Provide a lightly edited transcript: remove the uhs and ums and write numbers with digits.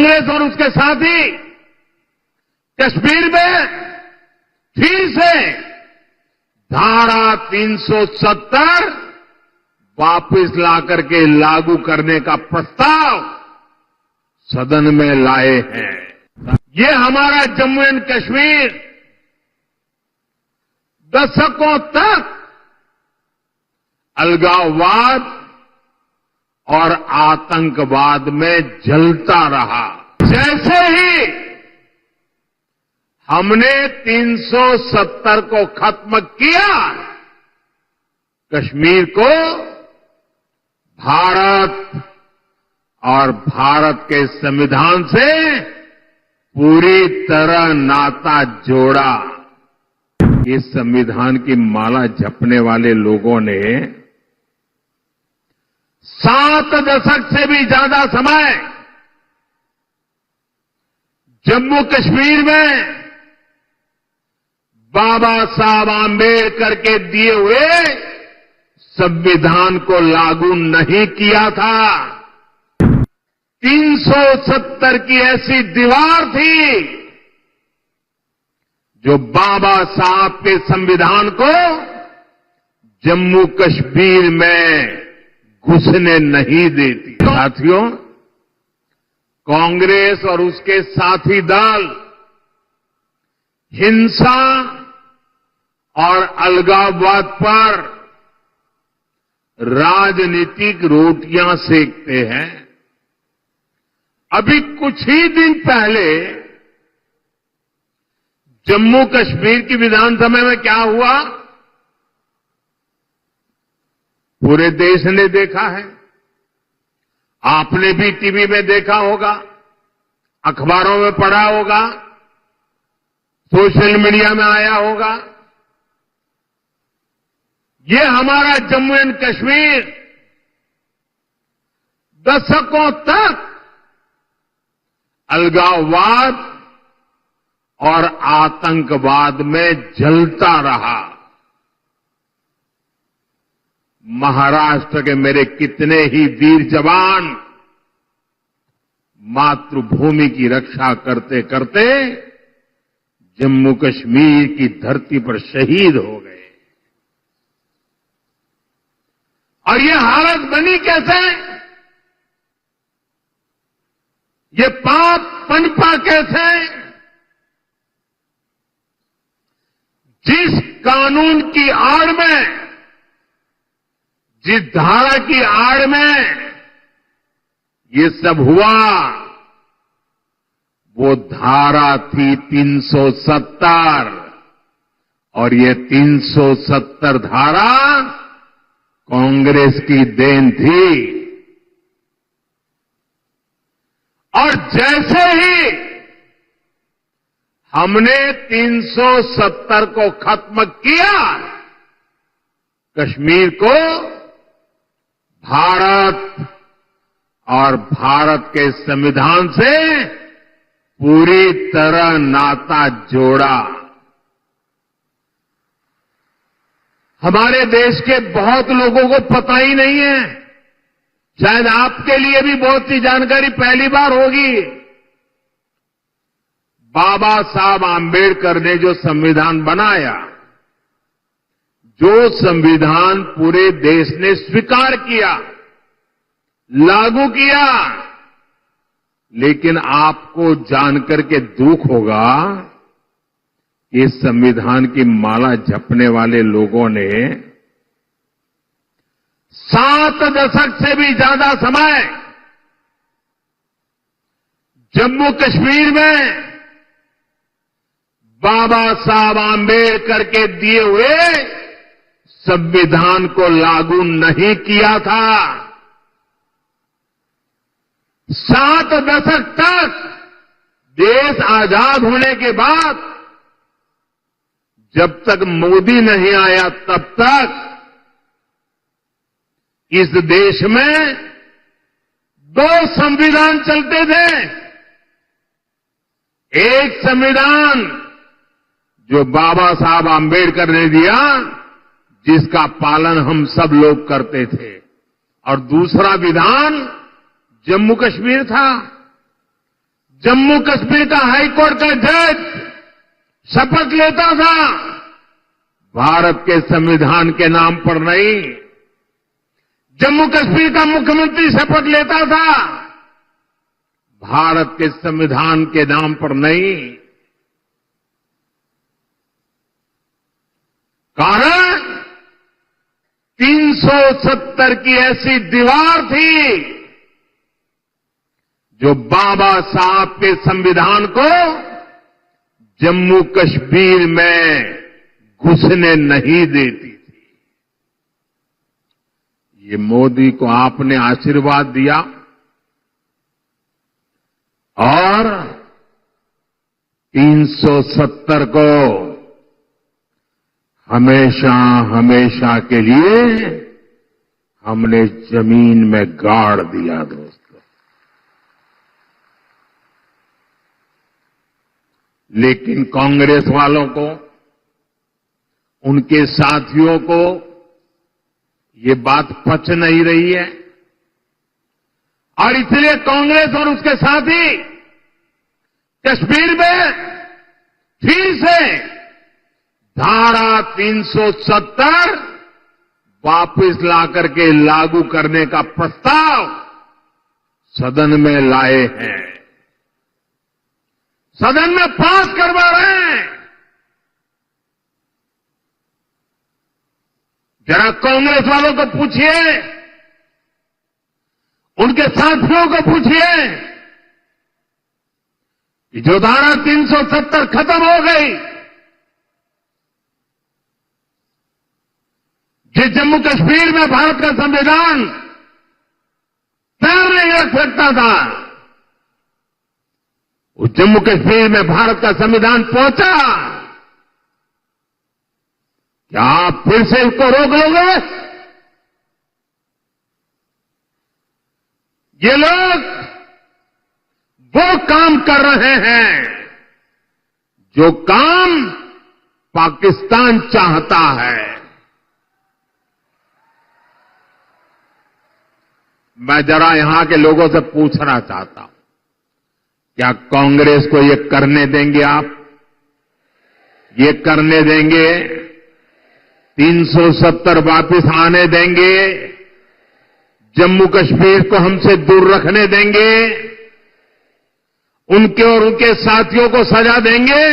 कांग्रेस और उसके साथी कश्मीर में फिर से धारा 370 वापस लाकर के लागू करने का प्रस्ताव सदन में लाए हैं। ये हमारा जम्मू एंड कश्मीर दशकों तक अलगाववाद और आतंकवाद में जलता रहा। जैसे ही हमने 370 को खत्म किया, कश्मीर को भारत और भारत के संविधान से पूरी तरह नाता जोड़ा। इस संविधान की माला जपने वाले लोगों ने 7 दशक से भी ज्यादा समय जम्मू कश्मीर में बाबा साहब आंबेडकर के दिए हुए संविधान को लागू नहीं किया था। 370 की ऐसी दीवार थी जो बाबा साहब के संविधान को जम्मू कश्मीर में घुसने नहीं देती। साथियों, कांग्रेस और उसके साथी दल हिंसा और अलगाववाद पर राजनीतिक रोटियां सेकते हैं। अभी कुछ ही दिन पहले जम्मू कश्मीर की विधानसभा में क्या हुआ, पूरे देश ने देखा है। आपने भी टीवी में देखा होगा, अखबारों में पढ़ा होगा, सोशल मीडिया में आया होगा। ये हमारा जम्मू एंड कश्मीर दशकों तक अलगाववाद और आतंकवाद में जलता रहा। महाराष्ट्र के मेरे कितने ही वीर जवान मातृभूमि की रक्षा करते करते जम्मू कश्मीर की धरती पर शहीद हो गए। और ये हालत बनी कैसे? ये पाप पनपा कैसे? जिस कानून की आड़ में, जिस धारा की आड़ में ये सब हुआ, वो धारा थी 370। और ये 370 धारा कांग्रेस की देन थी। और जैसे ही हमने 370 को खत्म किया, कश्मीर को भारत और भारत के संविधान से पूरी तरह नाता जोड़ा। हमारे देश के बहुत लोगों को पता ही नहीं है, शायद आपके लिए भी बहुत सी जानकारी पहली बार होगी। बाबा साहब आंबेडकर ने जो संविधान बनाया, जो संविधान पूरे देश ने स्वीकार किया, लागू किया, लेकिन आपको जानकर के दुख होगा, इस संविधान की माला जपने वाले लोगों ने 7 दशक से भी ज्यादा समय जम्मू कश्मीर में बाबा साहब आंबेडकर के दिए हुए संविधान को लागू नहीं किया था। 7 दशक तक देश आजाद होने के बाद जब तक मोदी नहीं आया, तब तक इस देश में 2 संविधान चलते थे। एक संविधान जो बाबा साहब आंबेडकर ने दिया, जिसका पालन हम सब लोग करते थे, और दूसरा विधान जम्मू कश्मीर था। जम्मू कश्मीर का हाईकोर्ट का जज शपथ लेता था, भारत के संविधान के नाम पर नहीं। जम्मू कश्मीर का मुख्यमंत्री शपथ लेता था, भारत के संविधान के नाम पर नहीं। कारण 370 की ऐसी दीवार थी जो बाबा साहब के संविधान को जम्मू कश्मीर में घुसने नहीं देती थी। ये मोदी को आपने आशीर्वाद दिया और 370 को हमेशा हमेशा के लिए हमने जमीन में गाड़ दिया दोस्तों। लेकिन कांग्रेस वालों को, उनके साथियों को ये बात पच नहीं रही है और इसलिए कांग्रेस और उसके साथी कश्मीर में फिर से धारा 370 वापस लाकर के लागू करने का प्रस्ताव सदन में लाए हैं, सदन में पास करवा रहे हैं। जरा कांग्रेस वालों को पूछिए, उनके साथियों को पूछिए कि जो धारा 370 खत्म हो गई, जिस जम्मू कश्मीर में भारत का संविधान पैर नहीं रख सकता था, उस जम्मू कश्मीर में भारत का संविधान पहुंचा। क्या आप फिर से इसको रोक लोगे? ये लोग वो काम कर रहे हैं जो काम पाकिस्तान चाहता है। मैं जरा यहां के लोगों से पूछना चाहता हूं, क्या कांग्रेस को ये करने देंगे आप? ये करने देंगे? 370 वापस आने देंगे? जम्मू कश्मीर को हमसे दूर रखने देंगे? उनके और उनके साथियों को सजा देंगे?